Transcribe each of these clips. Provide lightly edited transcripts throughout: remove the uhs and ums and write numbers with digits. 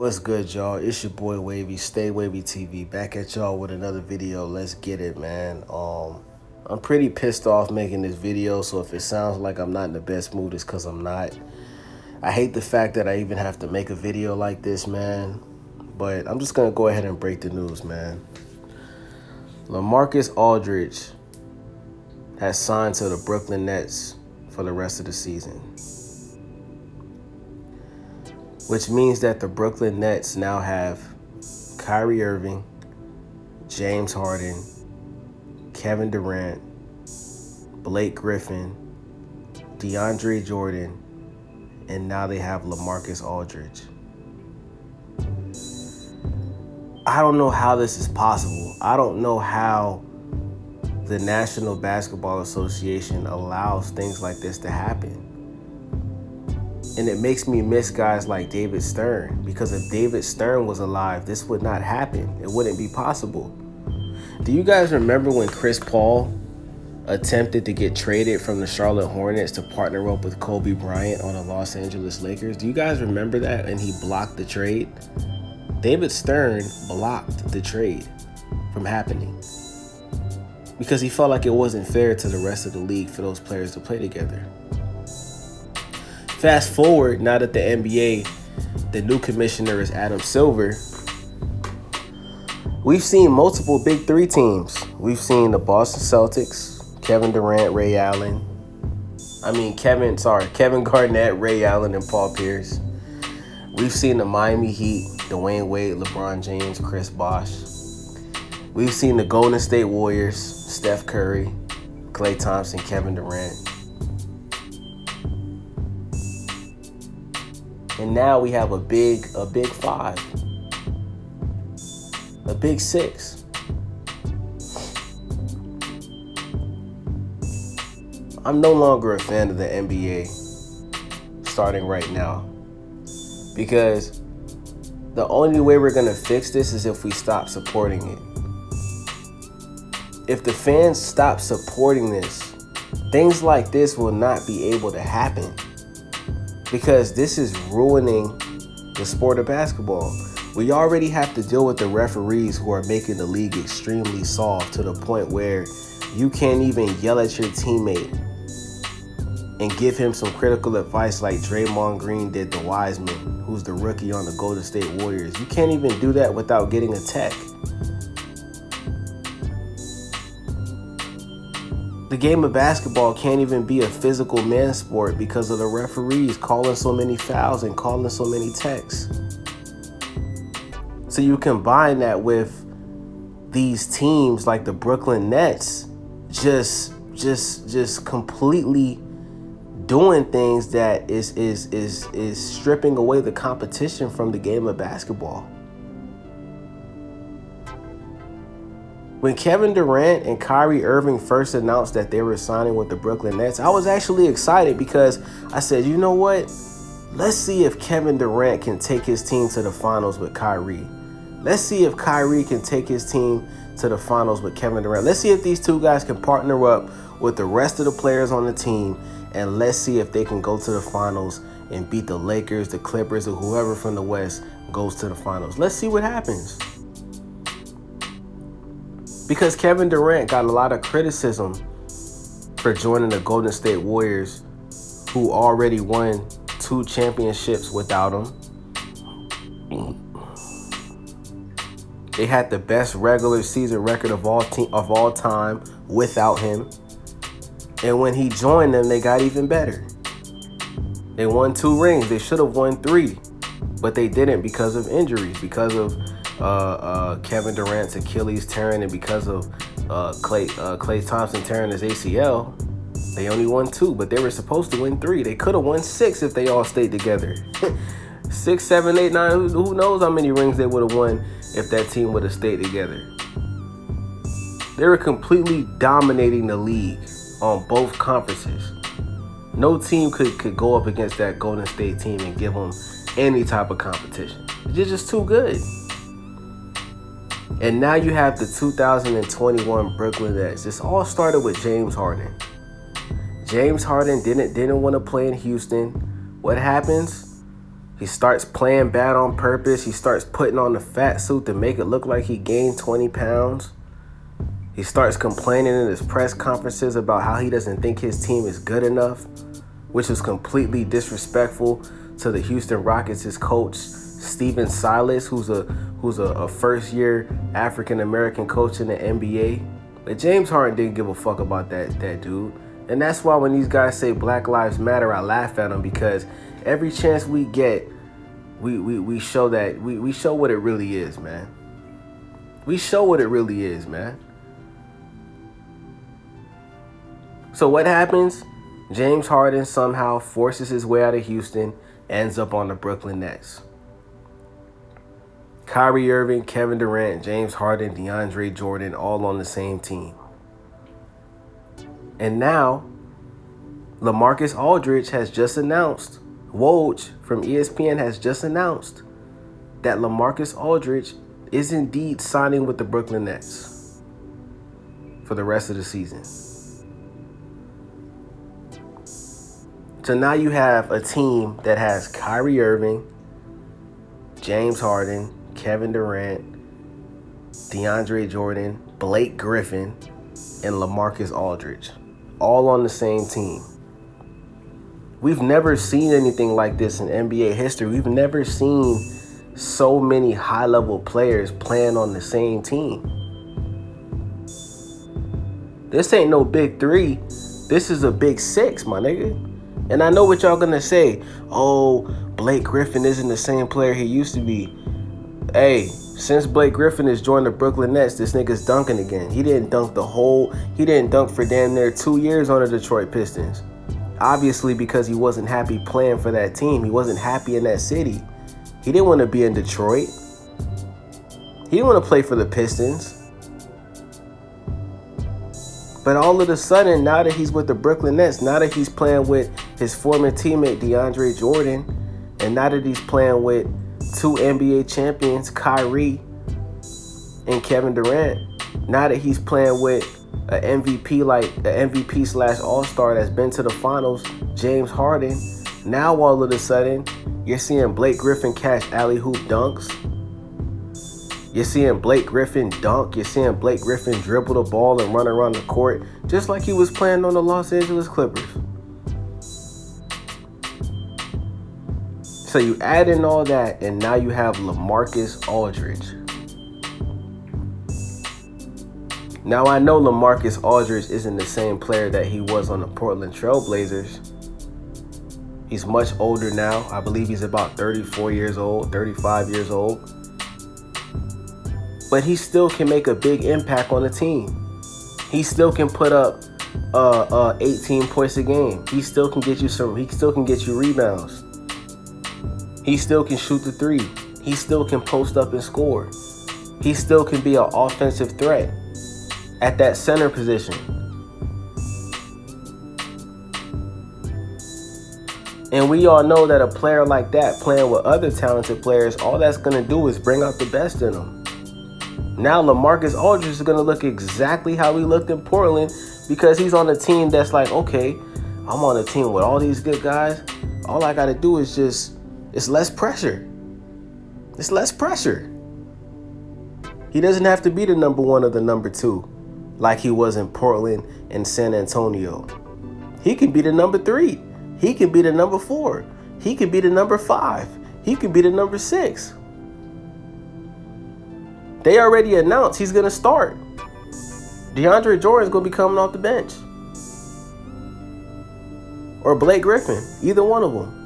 What's good, y'all? It's your boy Wavy, Stay Wavy TV, back at y'all with another video. Let's get it, man. I'm pretty pissed off making this video, so if it sounds like I'm not in the best mood, it's because I'm not. I hate the fact that I even have to make a video like this, man. But I'm just gonna go ahead and break the news, man. Lamarcus Aldridge has signed to the Brooklyn Nets for the rest of the season, which means that the Brooklyn Nets now have Kyrie Irving, James Harden, Kevin Durant, Blake Griffin, DeAndre Jordan, and now they have Lamarcus Aldridge. I don't know how this is possible. I don't know how the National Basketball Association allows things like this to happen. And it makes me miss guys like David Stern, because if David Stern was alive, this would not happen. It wouldn't be possible. Do you guys remember when Chris Paul attempted to get traded from the Charlotte Hornets to partner up with Kobe Bryant on the Los Angeles Lakers? Do you guys remember that? And he blocked the trade? David Stern blocked the trade from happening because he felt like it wasn't fair to the rest of the league for those players to play together. Fast forward, now that the NBA, the new commissioner is Adam Silver, we've seen multiple Big Three teams. We've seen the Boston Celtics, Kevin Durant, Kevin Garnett, Ray Allen, and Paul Pierce. We've seen the Miami Heat, Dwayne Wade, LeBron James, Chris Bosh. We've seen the Golden State Warriors, Steph Curry, Klay Thompson, Kevin Durant. And now we have a big five, a big six. I'm no longer a fan of the NBA starting right now, because the only way we're gonna fix this is if we stop supporting it. If the fans stop supporting this, things like this will not be able to happen, because this is ruining the sport of basketball. We already have to deal with the referees who are making the league extremely soft, to the point where you can't even yell at your teammate and give him some critical advice like Draymond Green did to Wiseman, who's the rookie on the Golden State Warriors. You can't even do that without getting a tech. The game of basketball can't even be a physical man sport because of the referees calling so many fouls and calling so many techs. So you combine that with these teams like the Brooklyn Nets just completely doing things that is stripping away the competition from the game of basketball. When Kevin Durant and Kyrie Irving first announced that they were signing with the Brooklyn Nets, I was actually excited, because I said, you know what? Let's see if Kevin Durant can take his team to the finals with Kyrie. Let's see if Kyrie can take his team to the finals with Kevin Durant. Let's see if these two guys can partner up with the rest of the players on the team, and let's see if they can go to the finals and beat the Lakers, the Clippers, or whoever from the West goes to the finals. Let's see what happens. Because Kevin Durant got a lot of criticism for joining the Golden State Warriors, who already won 2 championships without him. They had the best regular season record of all time without him. And when he joined them, they got even better. They won 2 rings. They should have won 3, but they didn't because of injuries, because of Kevin Durant's Achilles tearing, and because of Klay Thompson tearing his ACL. They only won 2, but they were supposed to win 3. They could have won 6 if they all stayed together. 6, 7, 8, 9. Who knows how many rings they would have won if that team would have stayed together. They were completely dominating the league on both conferences. No team could go up against that Golden State team and give them any type of competition. They're just too good. And now you have the 2021 Brooklyn Nets. This all started with James Harden. James Harden didn't want to play in Houston. What happens? He starts playing bad on purpose. He starts putting on the fat suit to make it look like he gained 20 pounds. He starts complaining in his press conferences about how he doesn't think his team is good enough, which is completely disrespectful to the Houston Rockets' coach, Stephen Silas, who's a first-year African-American coach in the NBA. But James Harden didn't give a fuck about that dude. And that's why when these guys say Black Lives Matter, I laugh at them, because every chance we get, we show that we show what it really is, man. We show what it really is, man. So what happens? James Harden somehow forces his way out of Houston, ends up on the Brooklyn Nets. Kyrie Irving, Kevin Durant, James Harden, DeAndre Jordan, all on the same team. And now, Lamarcus Aldridge has just announced, Woj from ESPN has just announced that Lamarcus Aldridge is indeed signing with the Brooklyn Nets for the rest of the season. So now you have a team that has Kyrie Irving, James Harden, Kevin Durant, DeAndre Jordan, Blake Griffin, and Lamarcus Aldridge, all on the same team. We've never seen anything like this in NBA history. We've never seen so many high-level players playing on the same team. This ain't no big three. This is a big six, my nigga. And I know what y'all gonna say. Oh, Blake Griffin isn't the same player he used to be. Hey, since Blake Griffin has joined the Brooklyn Nets, this nigga's dunking again. He didn't dunk for damn near 2 years on the Detroit Pistons. Obviously because he wasn't happy playing for that team. He wasn't happy in that city. He didn't want to be in Detroit. He didn't want to play for the Pistons. But all of a sudden, now that he's with the Brooklyn Nets, now that he's playing with his former teammate DeAndre Jordan, and now that he's playing with two NBA champions, Kyrie and Kevin Durant, now that he's playing with an MVP / All-Star that's been to the finals, James Harden, now all of a sudden, you're seeing Blake Griffin catch alley-hoop dunks. You're seeing Blake Griffin dunk. You're seeing Blake Griffin dribble the ball and run around the court just like he was playing on the Los Angeles Clippers. So you add in all that, and now you have Lamarcus Aldridge. Now I know Lamarcus Aldridge isn't the same player that he was on the Portland Trail Blazers. He's much older now. I believe he's about 34 years old, 35 years old. But he still can make a big impact on the team. He still can put up 18 points a game. He still can get you rebounds. He still can shoot the three. He still can post up and score. He still can be an offensive threat at that center position. And we all know that a player like that playing with other talented players, all that's going to do is bring out the best in them. Now Lamarcus Aldridge is going to look exactly how he looked in Portland, because he's on a team that's like, okay, I'm on a team with all these good guys. All I got to do is it's less pressure. It's less pressure. He doesn't have to be the number one or the number two like he was in Portland and San Antonio. He can be the number three. He can be the number four. He can be the number five. He can be the number six. They already announced he's going to start. DeAndre Jordan's going to be coming off the bench. Or Blake Griffin. Either one of them.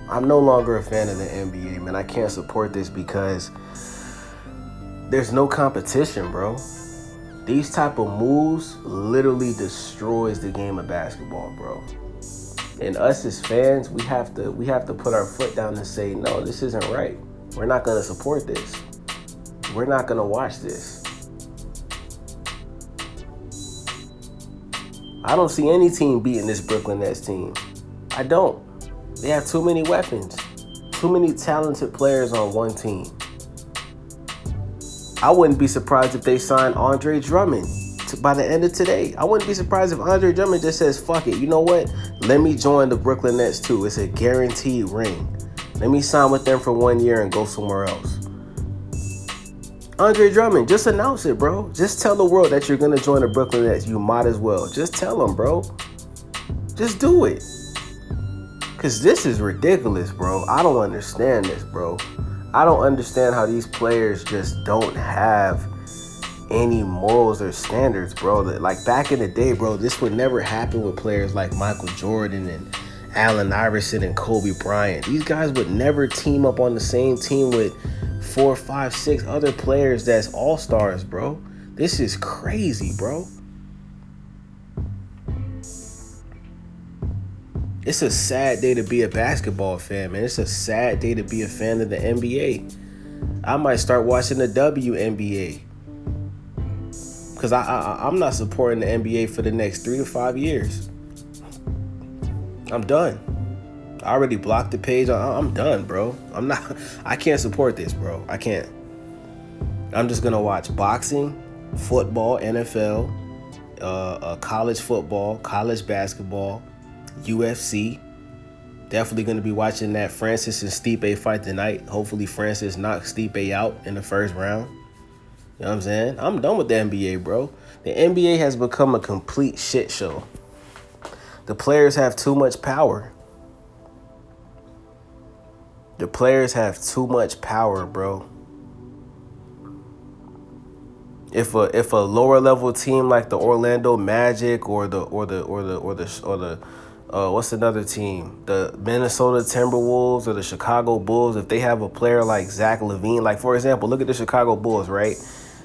I'm no longer a fan of the NBA, man. I can't support this because there's no competition, bro. These type of moves literally destroys the game of basketball, bro. And us as fans, we have to put our foot down and say, no, this isn't right. We're not going to support this. We're not going to watch this. I don't see any team beating this Brooklyn Nets team. I don't. They have too many weapons. Too many talented players on one team. I wouldn't be surprised if they signed Andre Drummond by the end of today. I wouldn't be surprised if Andre Drummond just says, fuck it. You know what? Let me join the Brooklyn Nets too. It's a guaranteed ring. Let me sign with them for 1 year and go somewhere else. Andre Drummond, just announce it, bro. Just tell the world that you're going to join the Brooklyn Nets. You might as well. Just tell them, bro. Just do it. Because this is ridiculous, bro. I don't understand this, bro. I don't understand how these players just don't have any morals or standards, bro. Like back in the day, bro, this would never happen with players like Michael Jordan and Allen Iverson and Kobe Bryant. These guys would never team up on the same team with 4, 5, 6 other players that's all-stars, bro. This is crazy, bro. It's a sad day to be a basketball fan, man. It's a sad day to be a fan of the NBA. I might start watching the WNBA. Because I'm not supporting the NBA for the next 3 to 5 years. I'm done. I already blocked the page. I'm done, bro. I can't support this, bro. I can't. I'm just going to watch boxing, football, NFL, college football, college basketball, UFC. Definitely going to be watching that Francis and Stipe fight tonight. Hopefully Francis knocks Stipe out in the first round. You know what I'm saying? I'm done with the NBA, bro. The NBA has become a complete shit show. The players have too much power. The players have too much power, bro. If a lower level team like the Orlando Magic or the what's another team? The Minnesota Timberwolves or the Chicago Bulls, if they have a player like Zach LaVine, like for example, look at the Chicago Bulls, right?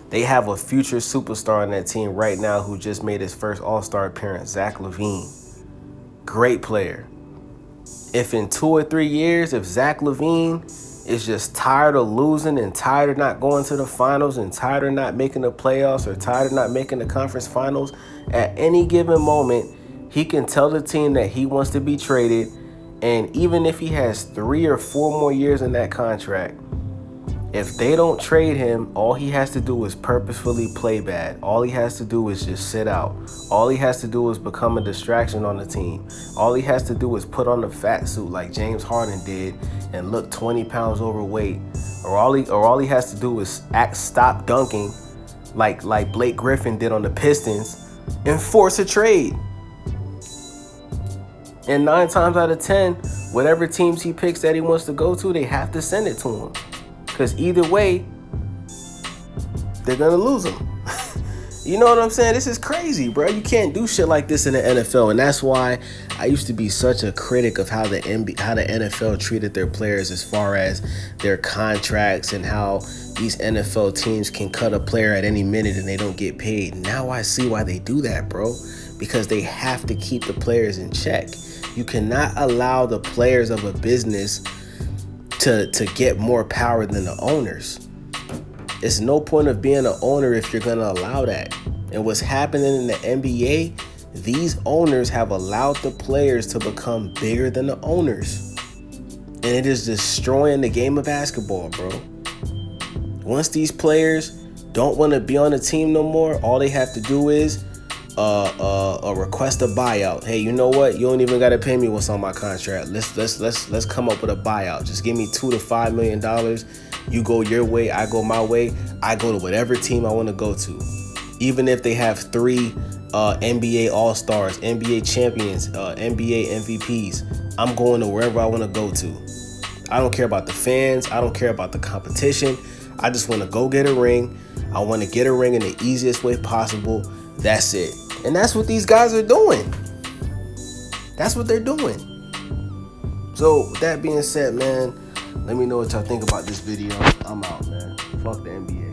They have a future superstar on that team right now who just made his first All-Star appearance, Zach LaVine. Great player. If in 2 or 3 years, if Zach LaVine is just tired of losing and tired of not going to the finals and tired of not making the playoffs or tired of not making the conference finals, at any given moment, he can tell the team that he wants to be traded. And even if he has 3 or 4 more years in that contract, if they don't trade him, all he has to do is purposefully play bad. All he has to do is just sit out. All he has to do is become a distraction on the team. All he has to do is put on a fat suit like James Harden did and look 20 pounds overweight. Or all he has to do is stop dunking like Blake Griffin did on the Pistons and force a trade. And 9 times out of 10, whatever teams he picks that he wants to go to, they have to send it to him. Because either way, they're going to lose him. You know what I'm saying? This is crazy, bro. You can't do shit like this in the NFL. And that's why I used to be such a critic of how the NFL treated their players as far as their contracts and how these NFL teams can cut a player at any minute and they don't get paid. Now I see why they do that, bro. Because they have to keep the players in check. You cannot allow the players of a business to get more power than the owners. It's no point of being an owner if you're going to allow that. And what's happening in the NBA, these owners have allowed the players to become bigger than the owners. And it is destroying the game of basketball, bro. Once these players don't want to be on the team no more, all they have to do is request a buyout. Hey, you know what? You don't even gotta pay me what's on my contract. Let's come up with a buyout. Just give me $2 to $5 million. You go your way, I go my way. I go to whatever team I want to go to. Even if they have 3 NBA All-Stars, NBA champions, NBA MVPs, I'm going to wherever I want to go to. I don't care about the fans. I don't care about the competition. I just want to go get a ring. I want to get a ring in the easiest way possible. That's it. And that's what these guys are doing. That's what they're doing. So with that being said, man, let me know what y'all think about this video. I'm out, man. Fuck the NBA.